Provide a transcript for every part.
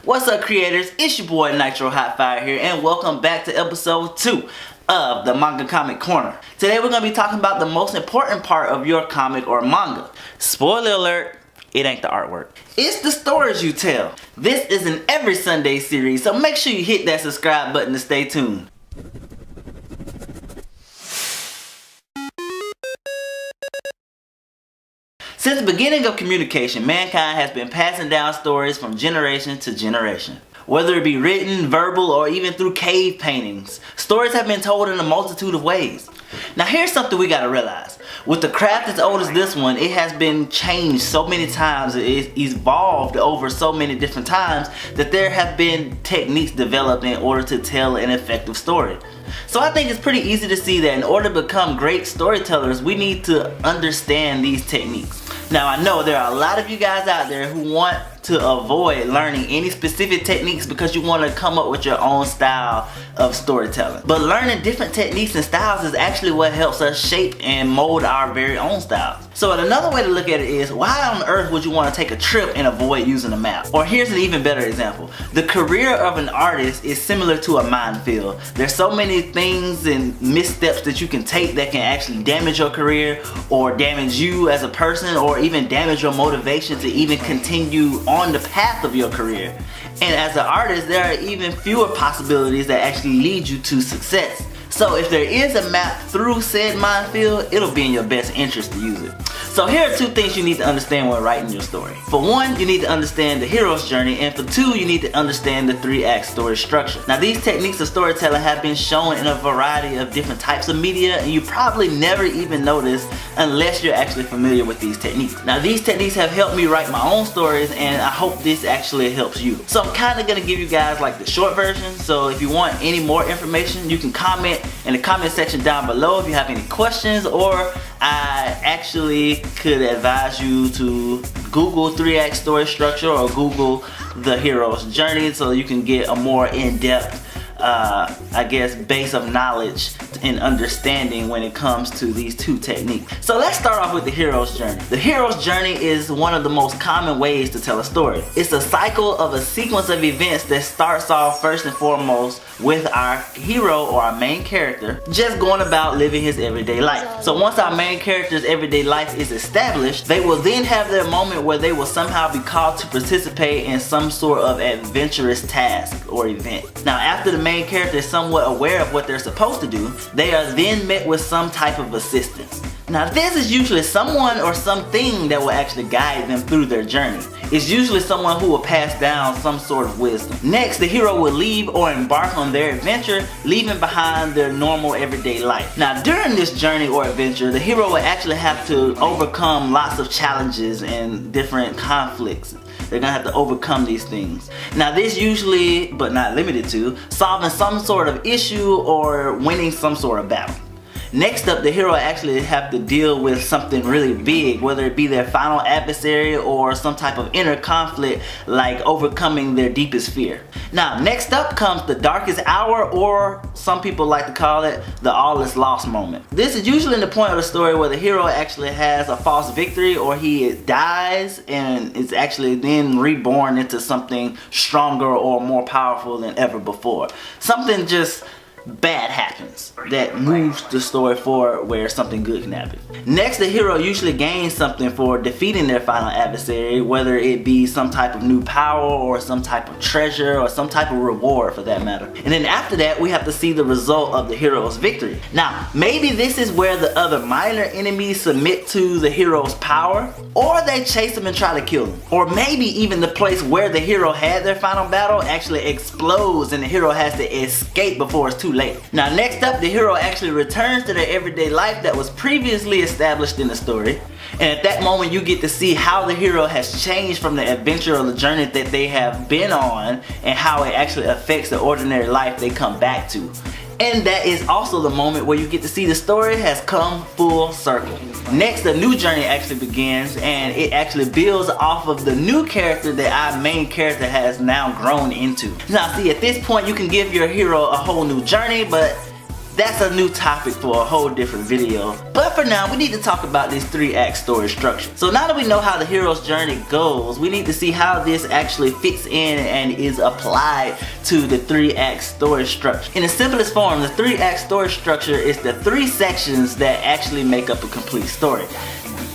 What's up, creators? It's your boy Nitro Hotfire here, and welcome back to episode 2 of the Manga Comic Corner. Today we're going to be talking about the most important part of your comic or manga. Spoiler alert, it ain't the artwork. It's the stories you tell. This is an every Sunday series, so make sure you hit that subscribe button to stay tuned. Since the beginning of communication, mankind has been passing down stories from generation to generation. Whether it be written, verbal, or even through cave paintings, stories have been told in a multitude of ways. Now here's something we gotta realize. With the craft as old as this one, it has been changed so many times, it's evolved over so many different times that there have been techniques developed in order to tell an effective story. So I think it's pretty easy to see that in order to become great storytellers, we need to understand these techniques. Now I know there are a lot of you guys out there who want to avoid learning any specific techniques because you want to come up with your own style of storytelling. But learning different techniques and styles is actually what helps us shape and mold our very own styles. So another way to look at it is, why on earth would you want to take a trip and avoid using a map? Or here's an even better example. The career of an artist is similar to a minefield. There's so many things and missteps that you can take that can actually damage your career or damage you as a person or even damage your motivation to even continue on the path of your career. And as an artist, there are even fewer possibilities that actually lead you to success. So if there is a map through said minefield, it'll be in your best interest to use it. So here are two things you need to understand when writing your story. For one, you need to understand the hero's journey, and for two, you need to understand the 3-act story structure. Now these techniques of storytelling have been shown in a variety of different types of media, and you probably never even notice unless you're actually familiar with these techniques. Now these techniques have helped me write my own stories, and I hope this actually helps you. So I'm kind of going to give you guys like the short version, so if you want any more information, you can comment in the comment section down below if you have any questions, or I actually could advise you to Google 3-act story structure or Google the hero's journey so you can get a more in-depth I guess base of knowledge and understanding when it comes to these two techniques. So let's start off with the hero's journey. The hero's journey is one of the most common ways to tell a story. It's a cycle of a sequence of events that starts off first and foremost with our hero or our main character just going about living his everyday life. So once our main character's everyday life is established, they will then have their moment where they will somehow be called to participate in some sort of adventurous task or event. Now after the main character is somewhat aware of what they're supposed to do, they are then met with some type of assistance. Now this is usually someone or something that will actually guide them through their journey. It's usually someone who will pass down some sort of wisdom. Next, the hero will leave or embark on their adventure, leaving behind their normal everyday life. Now during this journey or adventure, the hero will actually have to overcome lots of challenges and different conflicts. They're gonna have to overcome these things. Now this usually, but not limited to, solving some sort of issue or winning some sort of battle. Next up, the hero actually have to deal with something really big, whether it be their final adversary or some type of inner conflict like overcoming their deepest fear. Now next up comes the darkest hour, or some people like to call it the all is lost moment. This is usually the point of the story where the hero actually has a false victory or he dies and is actually then reborn into something stronger or more powerful than ever before. Something just bad happens that moves the story forward where something good can happen. Next, the hero usually gains something for defeating their final adversary, whether it be some type of new power or some type of treasure or some type of reward for that matter. And then after that, we have to see the result of the hero's victory. Now maybe this is where the other minor enemies submit to the hero's power, or they chase him and try to kill him, or maybe even the place where the hero had their final battle actually explodes and the hero has to escape before it's too late. Now next up, the hero actually returns to their everyday life that was previously established in the story, and at that moment you get to see how the hero has changed from the adventure or the journey that they have been on and how it actually affects the ordinary life they come back to. And that is also the moment where you get to see the story has come full circle. Next, the new journey actually begins, and it actually builds off of the new character that our main character has now grown into. Now see, at this point you can give your hero a whole new journey, but That's a new topic for a whole different video. But for now, we need to talk about this 3-act story structure. So now that we know how the hero's journey goes, we need to see how this actually fits in and is applied to the 3-act story structure. In the simplest form, the 3-act story structure is the 3 sections that actually make up a complete story.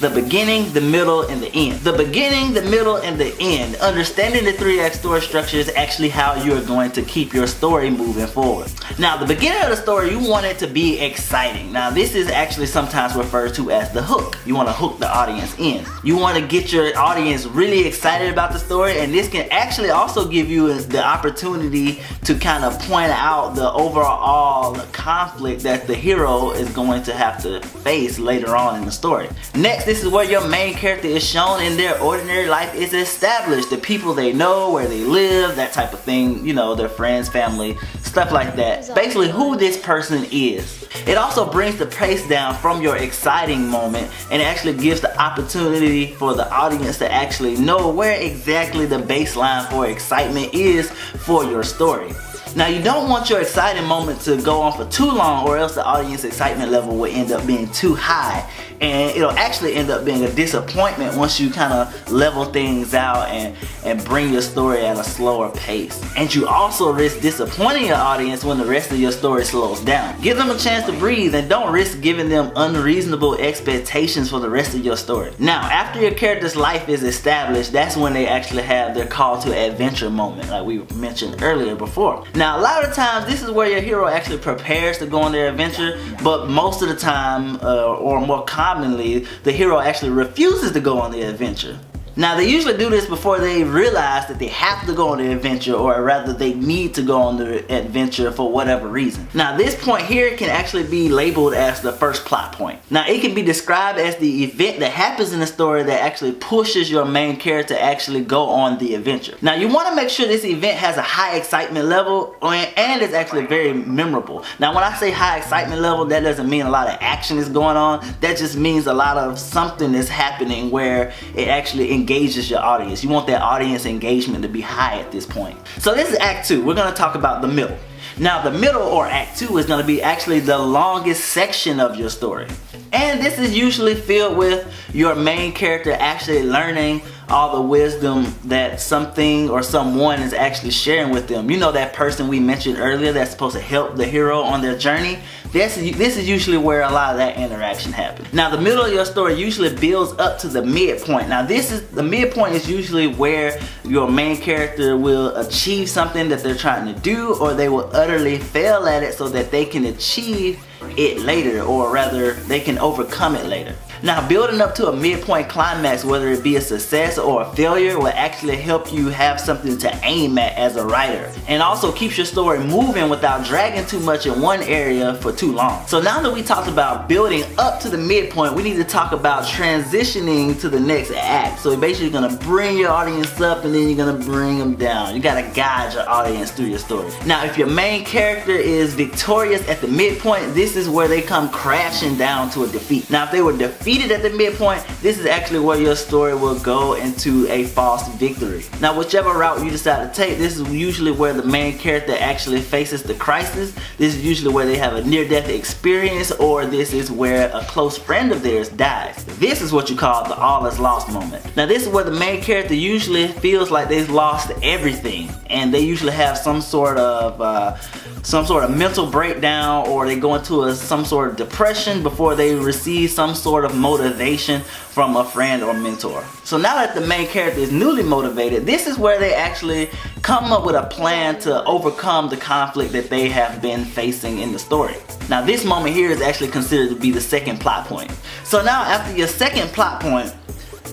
The beginning, the middle, and the end. The beginning, the middle, and the end. Understanding the 3-act story structure is actually how you're going to keep your story moving forward. Now, the beginning of the story, you want it to be exciting. Now, this is actually sometimes referred to as the hook. You want to hook the audience in. You want to get your audience really excited about the story, and this can actually also give you the opportunity to kind of point out the overall conflict that the hero is going to have to face later on in the story. Next, this is where your main character is shown in their ordinary life is established. The people they know, where they live, that type of thing, you know, their friends, family, stuff like that. Basically who this person is. It also brings the pace down from your exciting moment and actually gives the opportunity for the audience to actually know where exactly the baseline for excitement is for your story. Now, you don't want your exciting moment to go on for too long, or else the audience excitement level will end up being too high, and it'll actually end up being a disappointment once you kind of level things out and bring your story at a slower pace. And you also risk disappointing your audience when the rest of your story slows down. Give them a chance to breathe and don't risk giving them unreasonable expectations for the rest of your story. Now, after your character's life is established, that's when they actually have their call to adventure moment, like we mentioned earlier before. Now, a lot of times, this is where your hero actually prepares to go on their adventure, but most of the time, or more commonly, the hero actually refuses to go on the adventure. Now, they usually do this before they realize that they have to go on the adventure, or rather they need to go on the adventure for whatever reason. Now, this point here can actually be labeled as the first plot point. Now, it can be described as the event that happens in the story that actually pushes your main character to actually go on the adventure. Now, you want to make sure this event has a high excitement level and is actually very memorable. Now, when I say high excitement level, that doesn't mean a lot of action is going on. That just means a lot of something is happening where it actually engages your audience. You want that audience engagement to be high at this point. So this is Act 2. We're going to talk about the middle. Now, the middle, or Act 2, is going to be actually the longest section of your story. And this is usually filled with your main character actually learning all the wisdom that something or someone is actually sharing with them. You know, that person we mentioned earlier that's supposed to help the hero on their journey? This is usually where a lot of that interaction happens. Now, the middle of your story usually builds up to the midpoint. Now, the midpoint is usually where your main character will achieve something that they're trying to do, or they will utterly fail at it so that they can achieve it later, or rather they can overcome it later. Now, building up to a midpoint climax, whether it be a success or a failure, will actually help you have something to aim at as a writer, and also keeps your story moving without dragging too much in one area for too long. So now that we talked about building up to the midpoint, we need to talk about transitioning to the next act. So you're basically gonna bring your audience up and then you're gonna bring them down. You gotta guide your audience through your story. Now, if your main character is victorious at the midpoint, this is where they come crashing down to a defeat. Now, if they were defeated at the midpoint, this is actually where your story will go into a false victory. Now, whichever route you decide to take, this is usually where the main character actually faces the crisis. This is usually where they have a near-death experience, or this is where a close friend of theirs dies. This is what you call the all is lost moment. Now, this is where the main character usually feels like they've lost everything, and they usually have some sort of mental breakdown, or they go into some sort of depression before they receive some sort of motivation from a friend or mentor. So now that the main character is newly motivated, this is where they actually come up with a plan to overcome the conflict that they have been facing in the story. Now, this moment here is actually considered to be the second plot point. So now, after your second plot point,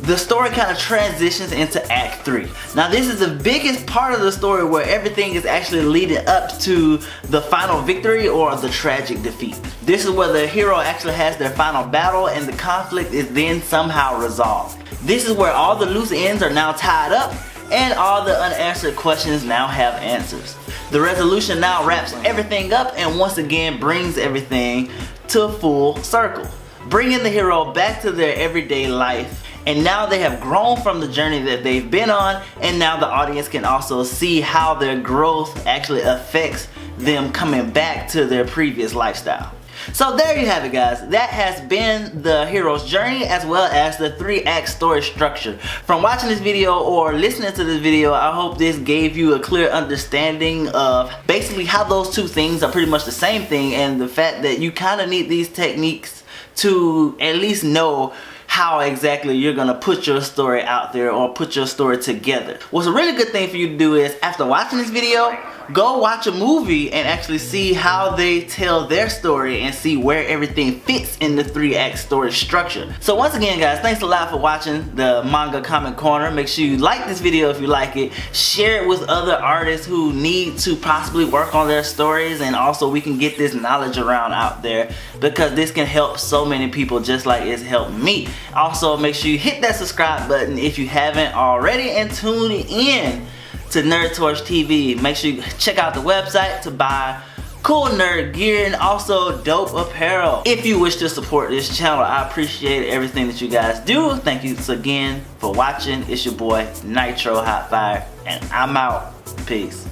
the story kind of transitions into Act 3. Now, this is the biggest part of the story where everything is actually leading up to the final victory or the tragic defeat. This is where the hero actually has their final battle and the conflict is then somehow resolved. This is where all the loose ends are now tied up and all the unanswered questions now have answers. The resolution now wraps everything up and once again brings everything to full circle, bringing the hero back to their everyday life. And now they have grown from the journey that they've been on, and now the audience can also see how their growth actually affects them coming back to their previous lifestyle. So there you have it, guys. That has been the hero's journey as well as the 3-act story structure. From watching this video or listening to this video, I hope this gave you a clear understanding of basically how those two things are pretty much the same thing, and the fact that you kind of need these techniques to at least know how exactly you're gonna put your story out there or put your story together. What's a really good thing for you to do is, after watching this video, go watch a movie and actually see how they tell their story and see where everything fits in the 3-act story structure. So once again, guys, thanks a lot for watching the Manga Comment Corner. Make sure you like this video if you like it. Share it with other artists who need to possibly work on their stories, and also we can get this knowledge around out there, because this can help so many people just like it's helped me. Also, make sure you hit that subscribe button if you haven't already, and tune in to Nerd Torch TV. Make sure you check out the website to buy cool nerd gear and also dope apparel. If you wish to support this channel, I appreciate everything that you guys do. Thank you again for watching. It's your boy Nitro Hot Fire, and I'm out. Peace.